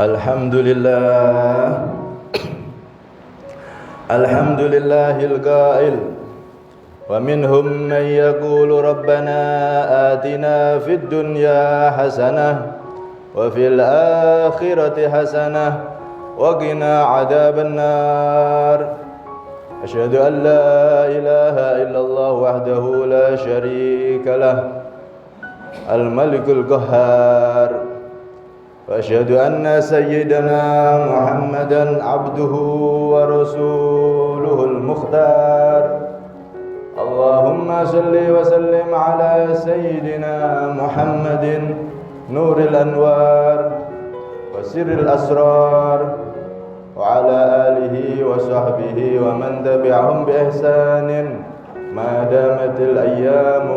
Alhamdulillah, alhamdulillahil qail wa minhum man yaqulu rabbana atina fid dunya hasanah wa fil akhirati hasanah wa qina adzaban nar. Asyhadu an la ilaha illallah wahdahu la syarika lah, al-malikul qahhar. وأشهد أن سيدنا محمدًا عبده ورسوله المختار. اللهم صل وسلم على سيدنا محمد نور الأنوار وسر الأسرار وعلى آله وصحبه ومن تبعهم بإحسان ما دامت الأيام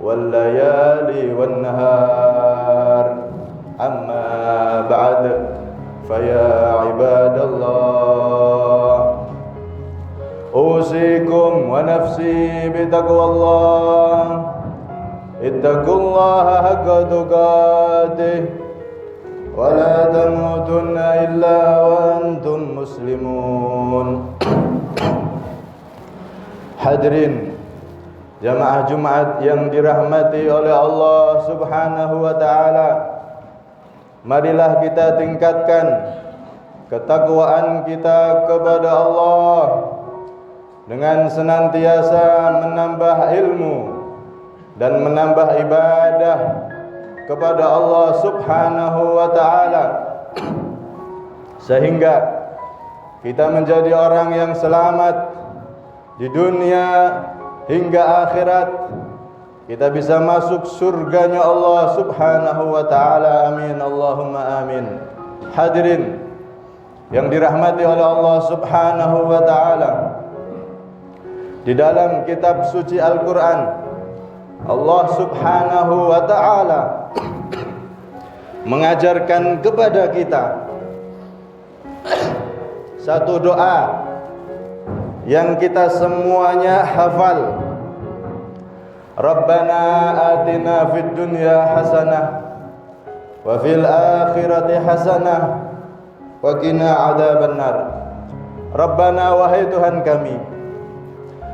والليالي والنهار. Amma ba'd, faya ibadallah, usikum wa nafsi bitaqwallah, ittaqullaha haqqa tuqatih, wa la tamutunna illa wa antum muslimun. Hadirin jamaah Jumat yang dirahmati oleh Allah Subhanahu wa ta'ala, marilah kita tingkatkan ketakwaan kita kepada Allah dengan senantiasa menambah ilmu dan menambah ibadah kepada Allah Subhanahu wa ta'ala, sehingga kita menjadi orang yang selamat di dunia hingga akhirat. Kita bisa masuk surganya Allah Subhanahu wa ta'ala. Amin, Allahumma amin. Hadirin yang dirahmati oleh Allah Subhanahu wa ta'ala, di dalam kitab suci Al-Quran, Allah Subhanahu wa ta'ala mengajarkan kepada kita satu doa yang kita semuanya hafal. Rabbana atina fid dunya hasanah wa fil akhirati hasanah wa qina adzabannar. Rabbana, wahai Tuhan kami,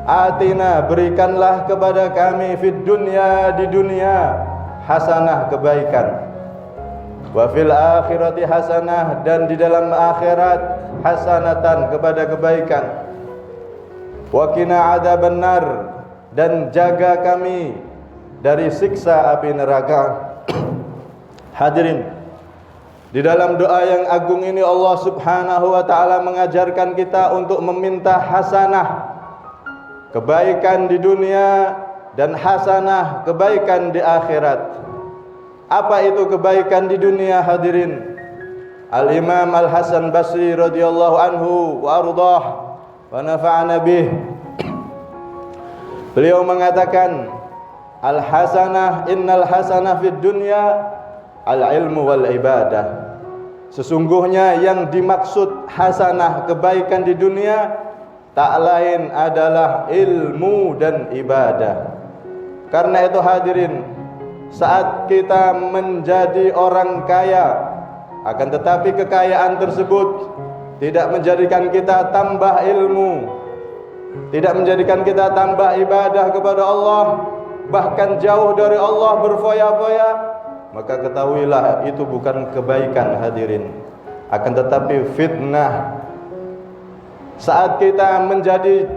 atina, berikanlah kepada kami fid dunya, di dunia, hasanah, kebaikan, wa fil akhirati hasanah, dan di dalam akhirat hasanatan, kepada kebaikan, wa qina adzabannar, dan jaga kami dari siksa api neraka. Hadirin, di dalam doa yang agung ini Allah Subhanahu wa ta'ala mengajarkan kita untuk meminta hasanah, kebaikan di dunia, dan hasanah, kebaikan di akhirat. Apa itu kebaikan di dunia, hadirin? Al-Imam Al-Hasan Basri radhiyallahu anhu wa ardhah wa nafa'ana bih, beliau mengatakan, al-hasanah, innal hasanah fid dunya al-ilmu wal ibadah. Sesungguhnya yang dimaksud hasanah, kebaikan di dunia, tak lain adalah ilmu dan ibadah. Karena itu hadirin, saat kita menjadi orang kaya, akan tetapi kekayaan tersebut tidak menjadikan kita tambah ilmu, tidak menjadikan kita tambah ibadah kepada Allah, bahkan jauh dari Allah berfoya-foya, maka ketahuilah itu bukan kebaikan, hadirin, akan tetapi fitnah. Saat kita menjadi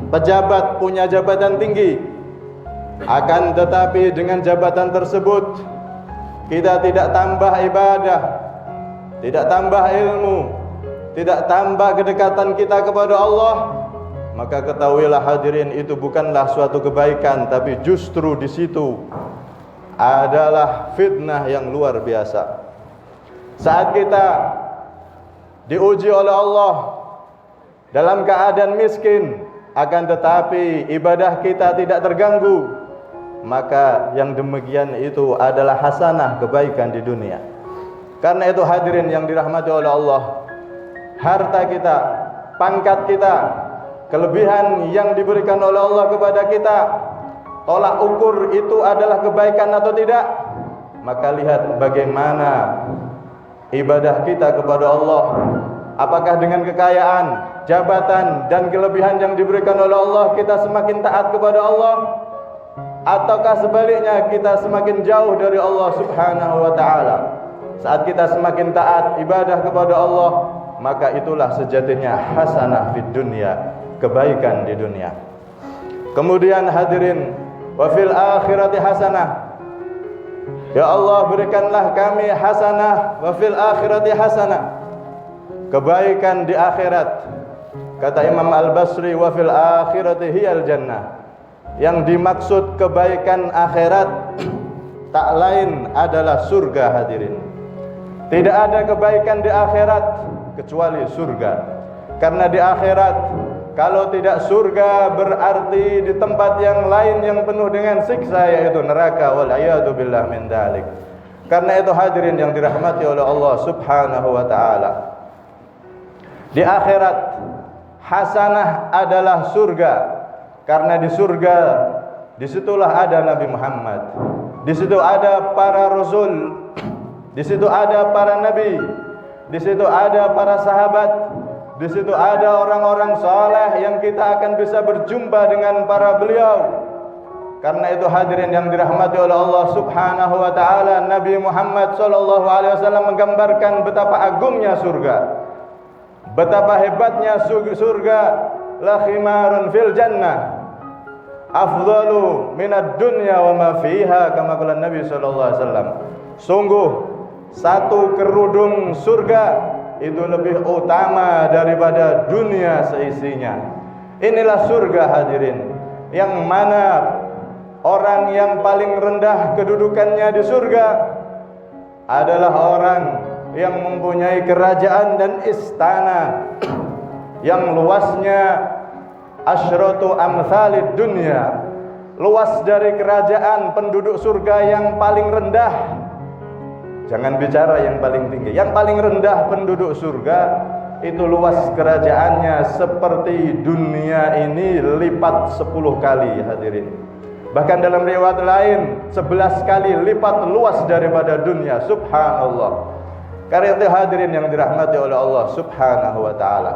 pejabat, punya jabatan tinggi, akan tetapi dengan jabatan tersebut kita tidak tambah ibadah, tidak tambah ilmu, tidak tambah kedekatan kita kepada Allah, maka ketahuilah hadirin, itu bukanlah suatu kebaikan, tapi justru di situ adalah fitnah yang luar biasa. Saat kita diuji oleh Allah dalam keadaan miskin, akan tetapi ibadah kita tidak terganggu, maka yang demikian itu adalah hasanah, kebaikan di dunia. Karena itu hadirin yang dirahmati oleh Allah, harta kita, pangkat kita, kelebihan yang diberikan oleh Allah kepada kita, tolak ukur itu adalah kebaikan atau tidak? Maka lihat bagaimana ibadah kita kepada Allah? Apakah dengan kekayaan, jabatan, dan kelebihan yang diberikan oleh Allah kita semakin taat kepada Allah? Ataukah sebaliknya kita semakin jauh dari Allah Subhanahu wa ta'ala? Saat kita semakin taat ibadah kepada Allah, maka itulah sejatinya hasanah fid dunya, kebaikan di dunia. Kemudian hadirin, wa fil akhirati hasanah. Ya Allah, berikanlah kami hasanah, wa fil akhirati hasanah, kebaikan di akhirat. Kata Imam Al-Basri, wa fil akhirati hiyal jannah. Yang dimaksud kebaikan akhirat tak lain adalah surga, hadirin. Tidak ada kebaikan di akhirat kecuali surga. Karena di akhirat, kalau tidak surga berarti di tempat yang lain yang penuh dengan siksa, yaitu neraka. Wal'iyadu billah min dalik. Karena itu hadirin yang dirahmati oleh Allah Subhanahu wa ta'ala, di akhirat hasanah adalah surga. Karena di surga, disitulah ada Nabi Muhammad, di situ ada para rasul, di situ ada para nabi, di situ ada para sahabat, di situ ada orang-orang saleh yang kita akan bisa berjumpa dengan para beliau. Karena itu hadirin yang dirahmati oleh Allah Subhanahu wa ta'ala, Nabi Muhammad sallallahu alaihi wasallam menggambarkan betapa agungnya surga, betapa hebatnya surga. La khimarun fil jannah afdalu minad dunya wa ma fiha, kama qala Nabi sallallahu alaihi wasallam. Sungguh satu kerudung surga itu lebih utama daripada dunia seisinya. Inilah surga, hadirin, yang mana orang yang paling rendah kedudukannya di surga adalah orang yang mempunyai kerajaan dan istana yang luasnya asyratu amsalid dunya, luas dari kerajaan penduduk surga yang paling rendah. Jangan bicara yang paling tinggi, yang paling rendah penduduk surga itu luas kerajaannya seperti dunia ini lipat 10 kali, hadirin. Bahkan dalam riwayat lain 11 kali lipat luas daripada dunia. Subhanallah. Karena itu hadirin yang dirahmati oleh Allah Subhanahu wa ta'ala,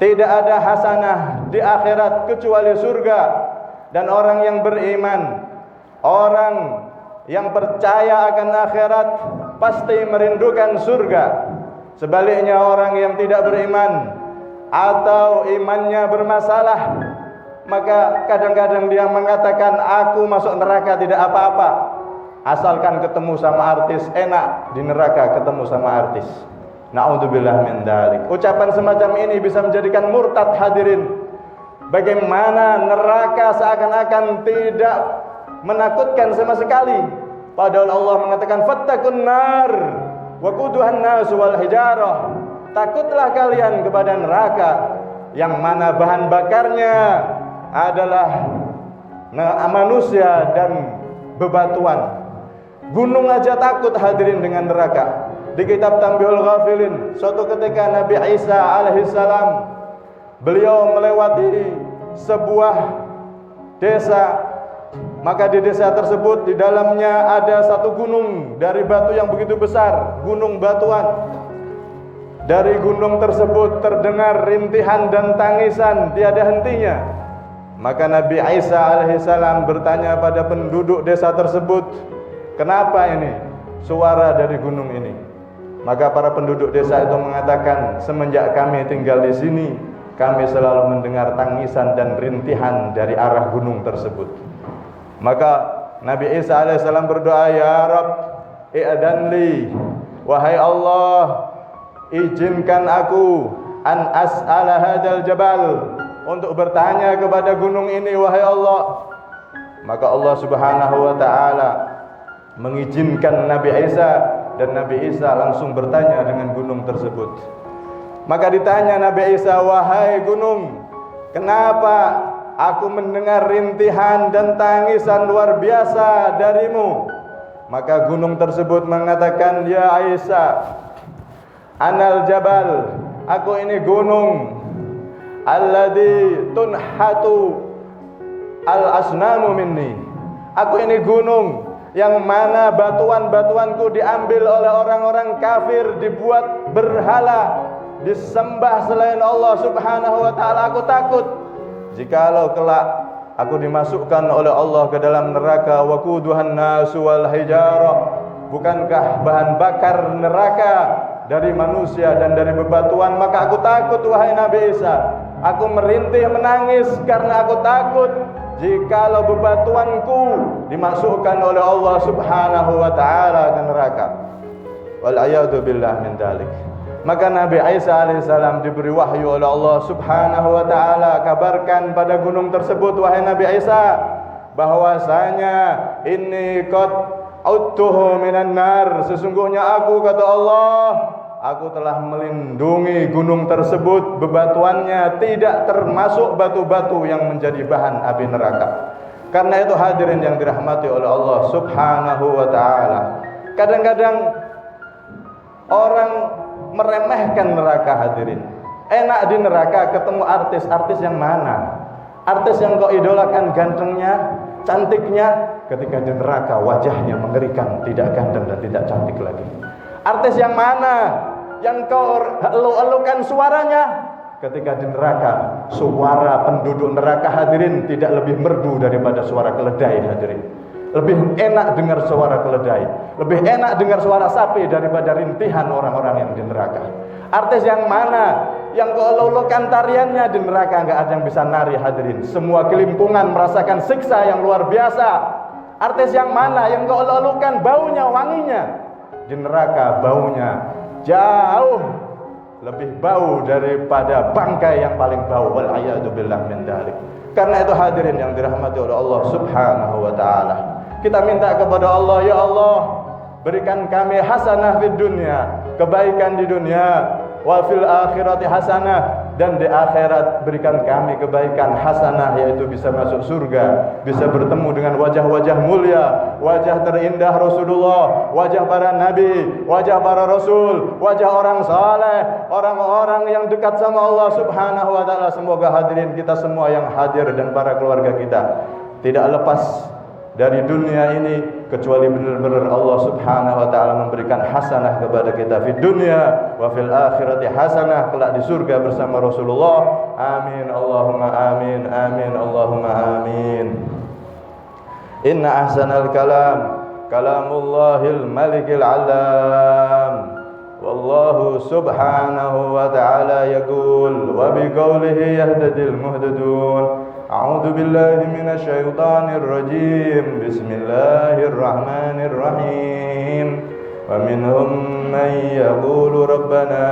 tidak ada hasanah di akhirat kecuali surga. Dan orang yang beriman, orang yang percaya akan akhirat pasti merindukan surga. Sebaliknya orang yang tidak beriman atau imannya bermasalah, maka kadang-kadang dia mengatakan, aku masuk neraka tidak apa-apa, asalkan ketemu sama artis, enak di neraka ketemu sama artis. Na'udzubillah min dzalik. Ucapan semacam ini bisa menjadikan murtad, hadirin. Bagaimana neraka seakan-akan tidak menakutkan sama sekali, padahal Allah mengatakan fattaqun nar wa quduhan nas wal hijarah. Takutlah kalian kepada neraka yang mana bahan bakarnya adalah manusia dan bebatuan. Gunung aja takut, hadirin, dengan neraka. Di kitab Tanbihul Ghafilin, suatu ketika Nabi Isa alaihissalam, beliau melewati sebuah desa. Maka di desa tersebut, di dalamnya ada satu gunung dari batu yang begitu besar, gunung batuan. Dari gunung tersebut terdengar rintihan dan tangisan tiada hentinya. Maka Nabi Isa alaihissalam bertanya pada penduduk desa tersebut, kenapa ini suara dari gunung ini? Maka para penduduk desa itu mengatakan, semenjak kami tinggal di sini, kami selalu mendengar tangisan dan rintihan dari arah gunung tersebut. Maka Nabi Isa alaihissalam berdoa, ya Rabb, i'danli, wahai Allah, izinkan aku an as'ala hadal jabal, untuk bertanya kepada gunung ini, wahai Allah. Maka Allah Subhanahu wa ta'ala mengizinkan Nabi Isa, dan Nabi Isa langsung bertanya dengan gunung tersebut. Maka ditanya Nabi Isa, wahai gunung, kenapa aku mendengar rintihan dan tangisan luar biasa darimu? Maka gunung tersebut mengatakan, ya Isa, anal jabal, aku ini gunung, alladzi tunhatu al asnamu minni, aku ini gunung yang mana batuan-batuanku diambil oleh orang-orang kafir, dibuat berhala, disembah selain Allah Subhanahu wa taala. Aku takut jikalau kelak aku dimasukkan oleh Allah ke dalam neraka. Waquduhan nasu wal hijarah. Bukankah bahan bakar neraka dari manusia dan dari bebatuan? Maka aku takut, wahai Nabi Isa. Aku merintih menangis karena aku takut jikalau bebatuanku dimasukkan oleh Allah Subhanahu wa taala ke neraka. Wal a'yadu billah min dzalik. Maka Nabi Isa alaihissalam diberi wahyu oleh Allah Subhanahu wa taala, kabarkan pada gunung tersebut, wahai Nabi Isa, bahwasanya ini qad autuhu minan nar, sesungguhnya aku, kata Allah, aku telah melindungi gunung tersebut, bebatuannya tidak termasuk batu-batu yang menjadi bahan api neraka. Karena itu hadirin yang dirahmati oleh Allah Subhanahu wa taala, kadang-kadang orang meremehkan neraka. Hadirin, enak di neraka ketemu artis yang mana? Artis yang kau idolakan gantengnya, cantiknya, ketika di neraka wajahnya mengerikan, tidak ganteng dan tidak cantik lagi. Artis yang mana yang kau elu-elukan suaranya, ketika di neraka suara penduduk neraka, hadirin, tidak lebih merdu daripada suara keledai. Hadirin, lebih enak dengar suara keledai, lebih enak dengar suara sapi daripada rintihan orang-orang yang di neraka. Artis yang mana yang kau elu-elukan tariannya, di neraka nggak ada yang bisa nari. Hadirin, semua kelimpungan merasakan siksa yang luar biasa. Artis yang mana yang kau elu-elukan baunya, wanginya, di neraka baunya jauh lebih bau daripada bangkai yang paling bau. Wal a'yadu billah min dzalik. Karena itu hadirin yang dirahmati oleh Allah Subhanahu wa taala, kita minta kepada Allah, ya Allah, berikan kami hasanah fid dunya, kebaikan di dunia, wa fil akhirati hasanah, dan di akhirat berikan kami kebaikan hasanah, yaitu bisa masuk surga, bisa bertemu dengan wajah-wajah mulia, wajah terindah Rasulullah, wajah para nabi, wajah para rasul, wajah orang saleh, orang-orang yang dekat sama Allah Subhanahu wa taala. Semoga hadirin kita semua yang hadir dan para keluarga kita tidak lepas dari dunia ini kecuali benar-benar Allah Subhanahu wa taala memberikan hasanah kepada kita di dunia, wa fil akhirati hasanah, kelak di surga bersama Rasulullah. Amin Allahumma amin, amin Allahumma amin. Inna ahsanal kalam kalamullahil malikil alam, wallahu subhanahu wa ta'ala yaqul wa biqaulihi yahtadil muhtadun. A'udzu billahi minasy syaithanir rajim. Bismillahirrahmanirrahim. Wa minhum man yaqulu rabbana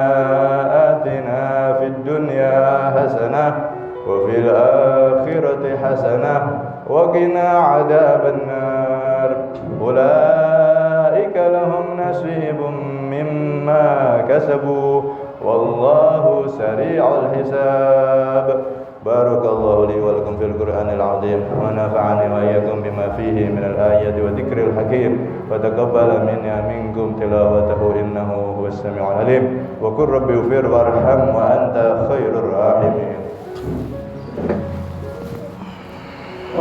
atina fid dunya hasanah wa fil akhirati hasanah wa qina adzabannar. Ulaika lahum nasibun mimma kasabu wallahu sari'ul hisab. Barakallahu li wa lakum fil Qur'anil azim wa nafa'ani wa iyyakum bima fihi minal ayati wa dzikril hakim wa taqabbala minna minkum tilawatahu innahu huwas samiul alim wa qur rabbi ighfir warham wa anta khairur rahimin.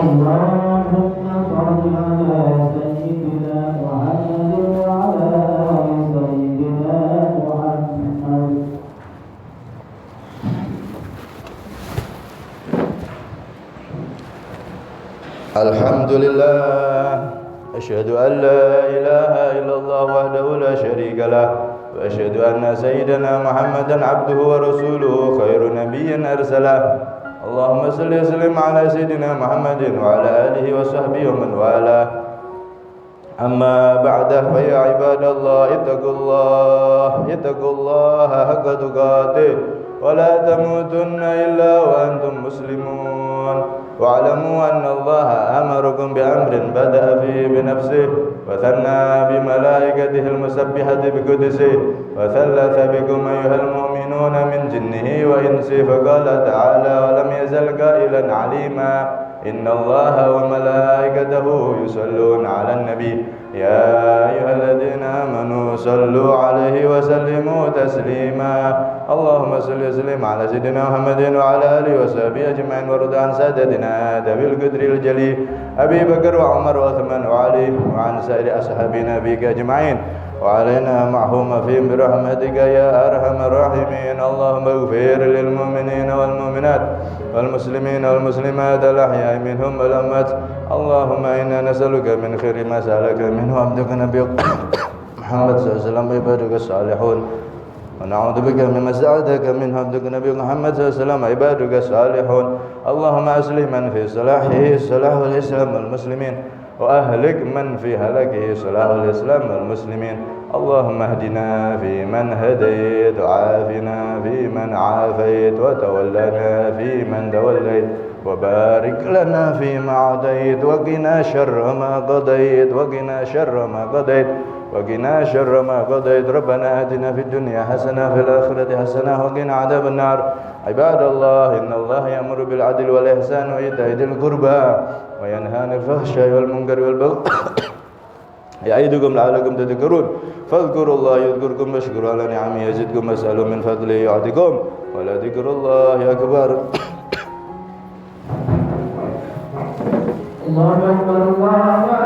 Allahumma shalli ala sayyidina Muhammad wa ala ali sayyidina Muhammad. Alhamdulillah, asyhadu an la ilaha illallah wahdahu la syarika lah, wa asyhadu anna sayyidana Muhammadan abduhu wa rasuluhu khairu nabiyyin arsalah. Allahumma salli wa sallim ala sayyidina Muhammadin wa ala alihi wa sahbihi wa man wala. Amma ba'dah, fa ya ibadallah ittaqullaha haqqa tuqatih wa la tamutunna illa wa antum muslimun. واعلموا أن الله أمركم بأمر بدأ فيه بنفسه وثنى بملائكته المسبحة بقدسه وثلث بكم أيها المؤمنون من جنه وإنسه فقال تعالى ولم يزل قائلا عليما إن الله وملائكته يصلون على النبي يا أيها الذين آمنوا صلوا عليه وسلموا تسليما اللهم صل وسلم على سيدنا محمد وعلى آله وصحبه أجمعين وارض عن سادتنا ذوي القدر الجليل أبي بكر وعمر وعثمان وعلي وعن سائر أصحاب نبيك أجمعين وعلينا معهم فيهم برحمتك يا أرحم الراحمين اللهم اغفر للمؤمنين والمؤمنات والمسلمين والمسلمات الأحياء منهم والأموات اللهم إنا نسألك من خير ما سألك منه عبدك نبيك محمد صلى الله عليه وسلم عبادك الصالحون ونعوذ بك مما استعاذك منه عبدك نبيك محمد صلى الله عليه وسلم عبادك الصالحون اللهم أصلح من في صلاحه صلاح الإسلام والمسلمين وأهلك من في هلاكه صلاح الإسلام والمسلمين اللهم اهدنا فيمن هديت وعافنا فيمن عافيت وتولنا فيمن توليت وبارك لنا فيما أعطيت وقنا شر ما قضيت وقنا شر ما قضيت وقنا شر ما قضيت ربنا آتنا في الدنيا حسنة في الآخرة حسنة وقنا عذاب النار عباد الله إن الله يأمر بالعدل والإحسان وإيتاء ذي القربى وينهى عن الفحشاء والمنكر والبغي يعظكم لعلكم تذكرون فاذكروا الله يذكركم واشكروا على نعمه يزدكم واسألوا من فضله يعطكم ولذكر الله أكبر الله أكبر الله